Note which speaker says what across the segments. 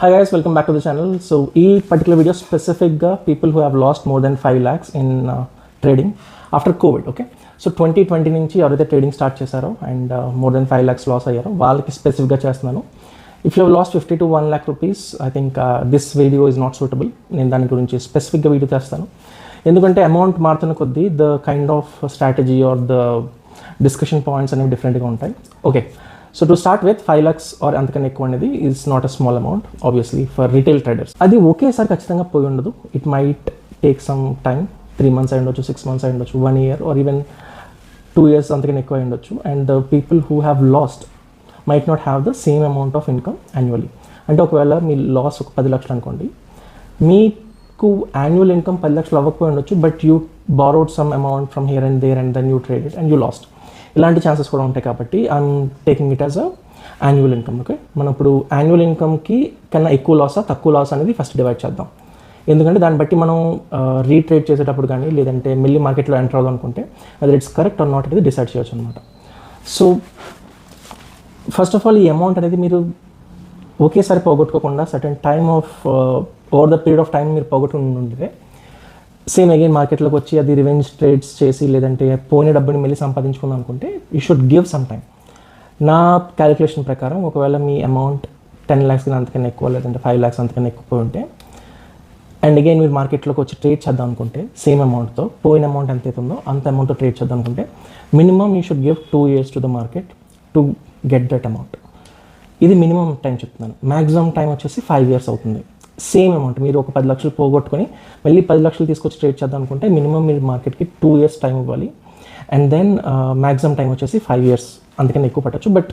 Speaker 1: Hi guys, welcome back to the channel. So this particular video specific people who have lost more than 5 lakhs in trading after COVID. Okay, so 2020 నుంచి ఎవరైతే trading start చేశారో and more than 5 lakhs loss అయ్యారో వాళ్ళకి స్పెసిఫిక్గా చేస్తున్నాను. If you have lost 50 to 1 lakh rupees, I think this video is not suitable. నేను దాని గురించి స్పెసిఫిక్గా వీడియో చేస్తాను, ఎందుకంటే అమౌంట్ మారుతున్న కొద్దీ the kind of strategy or the discussion points అనేవి డిఫరెంట్గా ఉంటాయి. Okay, so to start with 5 lakhs or అంతకన్నా ఎక్కువ అనేది is not a small amount obviously for retail traders. అది ఒకేసారి ఖచ్చితంగా పోయి ఉండదు. It might take some time, 3 months అయి ఉండొచ్చు, 6 months అయి ఉండొచ్చు, 1 year ఆర్ ఈవెన్ 2 years అంతకన్నా ఎక్కువ అయి ఉండొచ్చు. And the people who have lost might not have the same amount of income annually. అంటే ఒకవేళ మీ లాస్ ఒక 10 లక్షలు అనుకోండి, మీకు యాన్యువల్ ఇన్కమ్ 10 లక్షలు అవ్వకపోయి ఉండొచ్చు, but you borrowed some amount from here and there and then you traded and you lost. ఇలాంటి ఛాన్సెస్ కూడా ఉంటాయి కాబట్టి I'm taking it as a annual income. Okay, మనం ఇప్పుడు యాన్యువల్ ఇన్కమ్కి కన్నా ఎక్కువ లాసా తక్కువ లాస్ అనేది ఫస్ట్ డివైడ్ చేద్దాం. ఎందుకంటే దాన్ని బట్టి మనం రీట్రేడ్ చేసేటప్పుడు కానీ లేదంటే మళ్ళీ మార్కెట్లో ఎంటర్ అవుదాం అనుకుంటే అది ఇట్స్ కరెక్ట్ ఆర్ నాట్ అనేది డిసైడ్ చేయొచ్చు అనమాట. సో ఫస్ట్ ఆఫ్ ఆల్ ఈ అమౌంట్ అనేది మీరు ఒకేసారి పోగొట్టుకోకుండా certain time of over the period of time మీరు పోగొట్టుకుని ఉంటే సేమ్ అగైన్ మార్కెట్లోకి వచ్చి అది రివెంజ్ ట్రేడ్స్ చేసి లేదంటే పోయిన డబ్బుని మళ్ళీ సంపాదించుకుందాం అనుకుంటే you should give some time. నా క్యాలిక్యులేషన్ ప్రకారం ఒకవేళ మీ అమౌంట్ 10 lakhs అంతకన్నా ఎక్కువ లేదంటే 5 lakhs అంతకన్నా ఎక్కువ ఉంటే అండ్ అగైన్ మీరు మార్కెట్లోకి వచ్చి ట్రేడ్ చేద్దాం అనుకుంటే సేమ్ అమౌంట్తో పోయిన అమౌంట్ ఎంత అవుతుందో అంత అమౌంట్తో ట్రేడ్ చేద్దాం అనుకుంటే minimum you should give 2 years to the market to get that amount. ఇది మినిమం టైం చెప్తున్నాను. మ్యాక్సిమం టైం వచ్చేసి 5 years అవుతుంది. సేమ్ అమౌంట్ మీరు ఒక 10 లక్షలు పోగొట్టుకొని మళ్ళీ 10 లక్షలు తీసుకొచ్చి ట్రేడ్ చేద్దాం అనుకుంటే మినిమం మీరు మార్కెట్కి 2 years టైం ఇవ్వాలి. అండ్ దెన్ మ్యాక్సిమం టైం వచ్చేసి 5 years, అందుకని ఎక్కువ పట్టచ్చు, but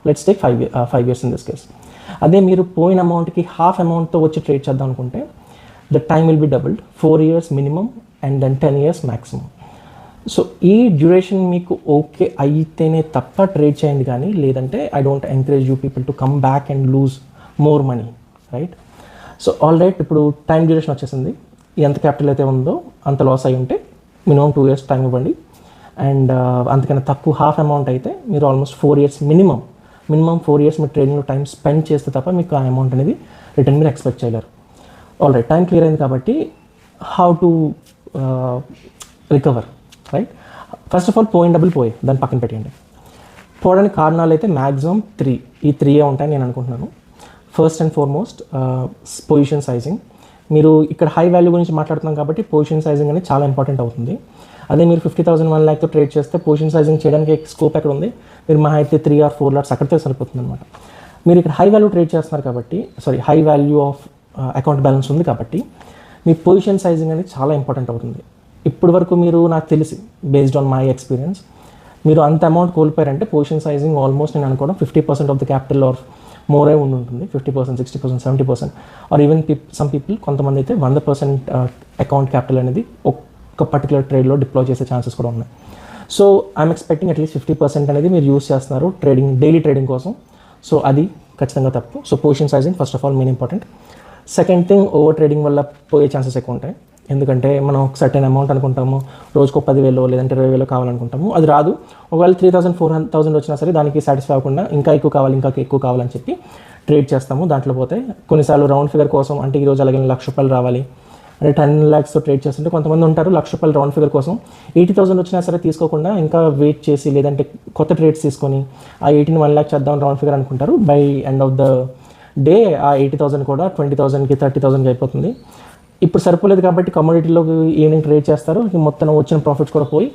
Speaker 1: let's take 5 years in this case. అదే మీరు పోయిన అమౌంట్కి హాఫ్ అమౌంట్తో వచ్చి ట్రేడ్ చేద్దాం అనుకుంటే the time will be doubled, 4 years minimum and then 10 years maximum. So ఈ డ్యూరేషన్ మీకు ఓకే అయితేనే తప్ప ట్రేడ్ చేయండి, కానీ లేదంటే I don't encourage you people to come back and lose more money, right? So all right, ఇప్పుడు time duration వచ్చేసింది. ఎంత క్యాపిటల్ అయితే ఉందో అంత లాస్ అయి ఉంటే మినిమం 2 years టైం ఇవ్వండి. అండ్ అంతకన్నా తక్కువ హాఫ్ అమౌంట్ అయితే మీరు ఆల్మోస్ట్ 4 years మినిమం 4 years మీరు ట్రేడింగ్లో టైం స్పెండ్ చేస్తే తప్ప మీకు ఆ అమౌంట్ అనేది రిటర్న్ మీరు ఎక్స్పెక్ట్ చేయలేరు. ఆల్ రైట్, టైం క్లియర్ అయింది కాబట్టి how to recover, right? First of all పోయిన డబ్బులు పోయి దాన్ని పక్కన పెట్టండి. పోవడానికి కారణాలు అయితే మ్యాక్సిమం 3 ఉంటాయని నేను అనుకుంటున్నాను. First and foremost position sizing. మీరు ఇక్కడ హై వాల్యూ గురించి మాట్లాడుతున్నాం కాబట్టి పొజిషన్ సైజింగ్ అనేది చాలా ఇంపార్టెంట్ అవుతుంది. అదే మీరు 50,000 1 lakh ట్రేడ్ చేస్తే పొజిషన్ సైజింగ్ చేయడానికి స్కోప్ ఎక్కడ ఉంది? మీరు మహా అయితే 3 or 4 lakhs అక్కడితే సరిపోతుంది అనమాట. మీరు ఇక్కడ హై వాల్యూ ట్రేడ్ చేస్తున్నారు కాబట్టి high value of account balance ఉంది కాబట్టి మీ పొజిషన్ సైజింగ్ అనేది చాలా ఇంపార్టెంట్ అవుతుంది. ఇప్పటి వరకు మీరు నాకు తెలిసి బేస్డ్ ఆన్ మై ఎక్స్పీరియన్స్ మీరు అంత అమౌంట్ కోల్పోయారంటే పొజిషన్ సైజింగ్ ఆల్మోస్ట్ నేను అనుకోవడం 50% of the capital or more ఉంటుంది. 50%, 60%, 70% ఆర్ ఈవెన్ సమ్ పీపుల్ కొంతమంది అయితే 100% అకౌంట్ క్యాపిటల్ అనేది ఒక పర్టికులర్ ట్రేడ్లో డిప్లాయ్ చేసే ఛాన్సెస్ కూడా ఉన్నాయి. సో ఐఎమ్ ఎక్స్పెక్టింగ్ అట్లీస్ట్ 50% అనేది మీరు యూస్ చేస్తున్నారు ట్రేడింగ్, డైలీ ట్రేడింగ్ కోసం. సో అది ఖచ్చితంగా తప్పు. So position sizing first of all main important. Second thing, over trading వల్ల పోయే ఛాన్సెస్ ఎక్కువ ఉంటాయి. ఎందుకంటే మనం ఒక సర్టెన్ అమౌంట్ అనుకుంటాము, రోజుకు 10,000 లేదంటే 20,000 కావాలనుకుంటాము, అది రాదు. ఒకవేళ 3,000, 4,000 వచ్చినా సరే దానికి సాటిస్ఫై అవ్వకుండా ఇంకా ఎక్కువ కావాలని చెప్పి ట్రేడ్ చేస్తాము. దాంట్లో పోతే కొన్నిసార్లు రౌండ్ ఫిగర్ కోసం, అంటే ఈరోజు అలాగే 1,00,000 రూపాయలు రావాలి అంటే 10 lakhsతో ట్రేడ్ చేస్తుంటే కొంతమంది ఉంటారు 1,00,000 రూపాయలు రౌండ్ ఫిగర్ కోసం 80,000 వచ్చినా సరే తీసుకోకుండా ఇంకా వెయిట్ చేసి లేదంటే కొత్త ట్రేడ్స్ తీసుకొని ఆ 80ని 1 lakh చేద్దాం రౌండ్ ఫిగర్ అనుకుంటారు. By end of the day ఆ 80,000 కూడా 20,000కి 30,000కి అయిపోతుంది. ఇప్పుడు సరిపోలేదు కాబట్టి కమోడిటీలోకి ఈవినింగ్ ట్రేడ్ చేస్తారు, మొత్తం వచ్చిన ప్రాఫిట్స్ కూడా పోయి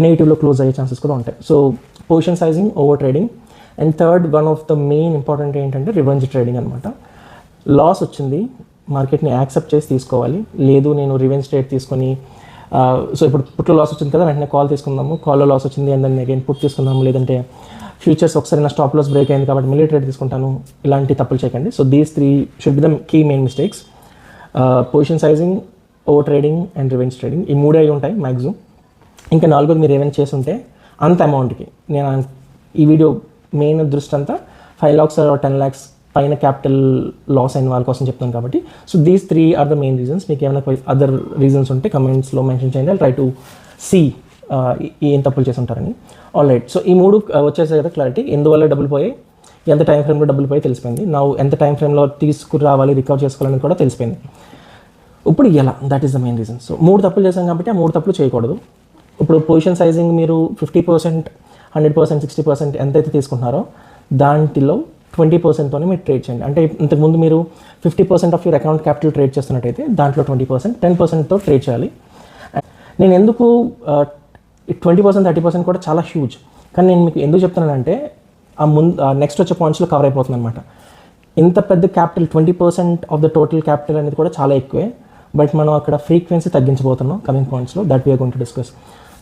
Speaker 1: నెగిటివ్లో క్లోజ్ అయ్యే ఛాన్సెస్ కూడా ఉంటాయి. So position sizing, over trading. And third one of the main important ఏంటంటే రివెంజ్ ట్రేడింగ్ అనమాట. లాస్ వచ్చింది, మార్కెట్ని యాక్సెప్ట్ చేసి తీసుకోవాలి. లేదు నేను రివెంజ్ ట్రేడ్ తీసుకొని సో ఇప్పుడు పుట్లో లాస్ వచ్చింది కదా వెంటనే కాల్ తీసుకుందాము, కాల్లో లాస్ వచ్చింది అండ్ దెన్ అగైన్ పుట్ తీసుకుందాము, లేదంటే ఫ్యూచర్స్ ఒకసారి నా స్టాప్ లాస్ బ్రేక్ అయింది కాబట్టి మళ్ళీ ట్రేడ్ తీసుకుంటాను, ఇలాంటి తప్పులు చేయకండి. So these 3 should be the key main mistakes. Position sizing, over trading and revenge trading, ఈ 3 అయి ఉంటాయి మ్యాక్సిమం. ఇంకా 4ది మీరు రివెంజ్ చేసి ఉంటే అంత అమౌంట్కి నేను ఈ వీడియో మెయిన్ దృష్టి అంతా 5 lakhs or 10 lakhs పైన క్యాపిటల్ లాస్ అయిన వాళ్ళ కోసం చెప్తాను కాబట్టి. So these 3 are the main reasons. మీకు ఏమైనా అదర్ రీజన్స్ ఉంటే కమెంట్స్లో మెన్షన్ చేయండి. ఐ ట్రై టు సీ ఏం తప్పులు చేసి ఉంటారని. ఆల్ రైట్, సో ఈ 3 వచ్చేసాయి కదా క్లారిటీ. ఎందువల్ల డబ్బులు పోయాయి, ఎంత టైం ఫ్రేమ్లో డబ్బులు పోయి తెలిసిపోయింది. నా ఎంత టైం ఫ్రేమ్లో తీసుకురావాలి, రికవర్ చేసుకోవాలని కూడా తెలిసిపోయింది. ఇప్పుడు ఎలా, that is the main reason. So 3 తప్పులు చేశాం కాబట్టి ఆ 3 తప్పులు చేయకూడదు. ఇప్పుడు పొజిషన్ సైజింగ్ మీరు 50%, 100%, 60% ఎంతైతే తీసుకుంటున్నారో దాంట్లో 20%తోనే మీరు ట్రేడ్ చేయండి. అంటే ఇంతకుముందు మీరు 50% of your account capital trade చేస్తున్నట్టయితే దాంట్లో 20%, 10%తో ట్రేడ్ చేయాలి. నేను ఎందుకు 20%, 30% కూడా చాలా హ్యూజ్, కానీ నేను మీకు ఎందుకు చెప్తున్నానంటే నెక్స్ట్ వచ్చే పాయింట్స్లో కవర్ అయిపోతుంది అనమాట. ఇంత పెద్ద capital 20% of the total capital అనేది కూడా చాలా ఎక్కువే, బట్ మనం అక్కడ ఫ్రీక్వెన్సీ తగ్గించబోతున్నాం కమింగ్ పాయింట్స్లో. That we're going to discuss.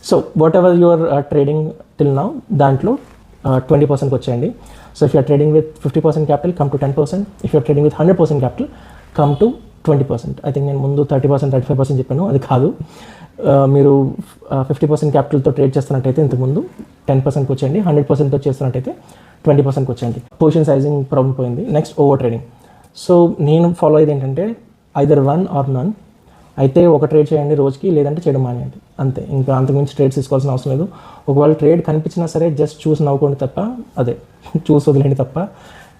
Speaker 1: So whatever your trading till now, దాంట్లో 20%కి వచ్చేయండి. So if you're trading with 50% capital, come to 10%. If you're trading with 100% capital, come to 20%. I think నేను ముందు 30%, 35% చెప్పాను, అది కాదు. మీరు 50% క్యాపిటల్తో ట్రేడ్ చేస్తున్నట్టయితే ఇంతకుముందు 10%కి వచ్చేయండి. 100%తో చేస్తున్నట్టయితే 20%కి వచ్చేయండి. పొజిషన్ సైజింగ్ ప్రాబ్లం పోయింది. Next over trading. సో నేను ఫాలో అయ్యేది ఏంటంటే ఐదర్ 1 or none. అయితే ఒక ట్రేడ్ చేయండి రోజుకి, లేదంటే చేయడం మానేయండి, అంతే. ఇంకా అంతకుమించి ట్రేడ్స్ తీసుకోవాల్సిన అవసరం లేదు. ఒకవేళ ట్రేడ్ కనిపించినా సరే జస్ట్ చూసి నవ్వుకోండి తప్ప, అదే చూసి వదిలేండి తప్ప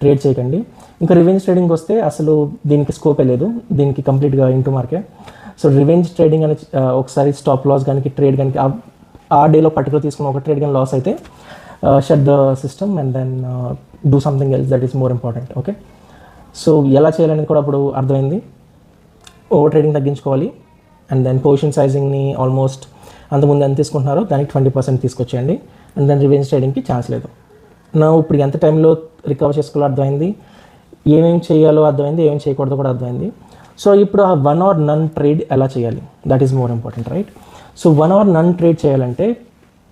Speaker 1: ట్రేడ్ చేయకండి. ఇంకా రివెంజ్ ట్రేడింగ్ వస్తే అసలు దీనికి స్కోపే లేదు, దీనికి కంప్లీట్గా ఇంటూ మార్కే. సో రివెంజ్ ట్రేడింగ్ అని ఒకసారి స్టాప్ లాస్ కానీ ట్రేడ్ కానీ ఆ డేలో పర్టికులర్ తీసుకున్న ఒక ట్రేడ్ కానీ లాస్ అయితే shut the system and then do something else that is more important. Okay, so ఎలా చేయాలనేది కూడా అప్పుడు అర్థమైంది. ఓవర్ ట్రేడింగ్ తగ్గించుకోవాలి, అండ్ దెన్ పొజిషన్ సైజింగ్ని ఆల్మోస్ట్ అంతకుముందు ఎంత తీసుకుంటున్నారో దానికి 20% తీసుకొచ్చేయండి, అండ్ దెన్ రివెంజ్ ట్రేడింగ్కి ఛాన్స్ లేదు. నా ఇప్పుడు ఎంత టైంలో రికవర్ చేసుకోవాలో అర్థమైంది, ఏమేమి చేయాలో అర్థమైంది, ఏమేమి చేయకూడదో కూడా అర్థమైంది. సో ఇప్పుడు ఆ 1 or none ట్రేడ్ ఎలా చేయాలి, that is more important, right? So 1 or none trade చేయాలంటే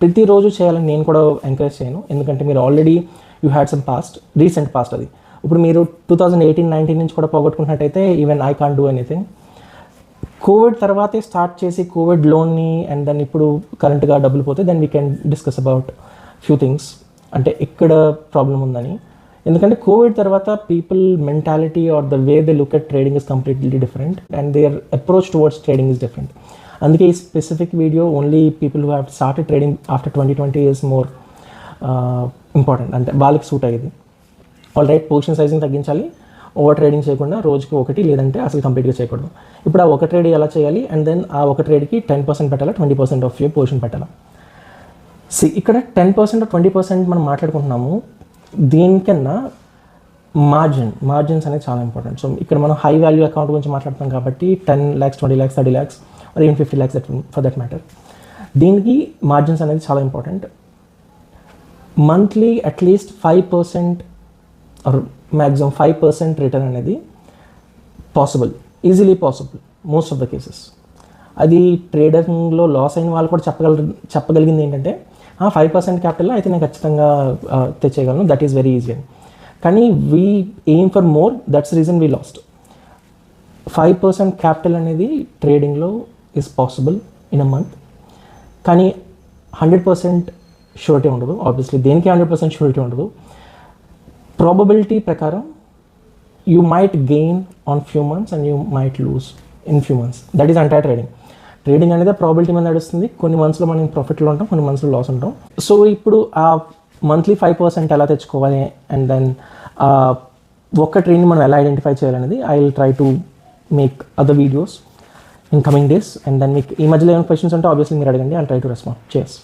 Speaker 1: ప్రతిరోజు చేయాలని నేను కూడా ఎంకరేజ్ చేయను, ఎందుకంటే మీరు already you had some recent past అది. ఇప్పుడు మీరు 2018-19 నుంచి కూడా పోగొట్టుకున్నట్టయితే even I can't do anything. Covid తర్వాతే స్టార్ట్ చేసి కోవిడ్ లోన్ని అండ్ దెన్ ఇప్పుడు కరెంట్గా డబ్బులు పోతే then we can discuss about few things, అంటే ఎక్కడ ప్రాబ్లం ఉందని. ఎందుకంటే కోవిడ్ తర్వాత people mentality are the way they look at trading is completely different and their approach towards trading is different. అందుకే ఈ specific video only people who have started trading after 2020 is more important, అంటే వాళ్ళకి suit అయ్యేది. All right, position sizing తగ్గించాలి, over trading చేయకుండా రోజుకి ఒకటి, లేదంటే అసలు కంప్లీట్గా చేయకూడదు. ఇప్పుడు ఆ ఒక ట్రేడ్ ఎలా చేయాలి, అండ్ దెన్ ఆ ఒక ట్రేడ్కి 10% పెట్టాలా, 20% ఆఫ్ యూర్ పొజిషన్ పెట్టాలా. ఇక్కడ 10% 20% మనం మాట్లాడుకుంటున్నాము, దీనికన్నా మార్జిన్స్ అనేది చాలా ఇంపార్టెంట్. సో ఇక్కడ మనం హై వాల్యూ అకౌంట్ గురించి మాట్లాడుతాం కాబట్టి 10 lakhs, 20 lakhs, 30 lakhs or even 50 lakhs for that matter, దీనికి మార్జిన్స్ అనేది చాలా ఇంపార్టెంట్. మంత్లీ అట్లీస్ట్ 5% ఆర్ మ్యాక్సిమం 5% రిటర్న్ అనేది possible, easily possible most of the cases. అది ట్రేడింగ్లో లాస్ అయిన వాళ్ళు కూడా చెప్పగలిగింది ఏంటంటే 5% క్యాపిటల్ అయితే నేను ఖచ్చితంగా తెచ్చేయగలను, దట్ ఈస్ వెరీ ఈజీ అని. కానీ we aim for more, that's reason we last. 5% capital అనేది ట్రేడింగ్లో is possible in a month, కానీ 100% షూరిటీ ఉండదు. ఆబ్వియస్లీ దేనికి 100% షూరిటీ ఉండదు. ప్రాబబిలిటీ ప్రకారం you might gain on few months and you might lose in few months. That is అంటైర్ trading. Trading అనేది probability మీద నడుస్తుంది. కొన్ని మంత్స్లో మనం ప్రాఫిట్లో ఉంటాం, కొన్ని మంత్స్లో లాస్ ఉంటాం. సో ఇప్పుడు ఆ మంత్లీ 5% ఎలా తెచ్చుకోవాలి అండ్ దెన్ ఒక్క ట్రేడ్ని మనం ఎలా ఐడెంటిఫై చేయాలనేది I will try to make other videos in coming days. And then మీకు ఈ మధ్యలో ఏమైనా క్వశ్చన్స్ ఉంటే ఆబ్వియస్లీ మీరు అడగండి, I will try to respond. చేస్.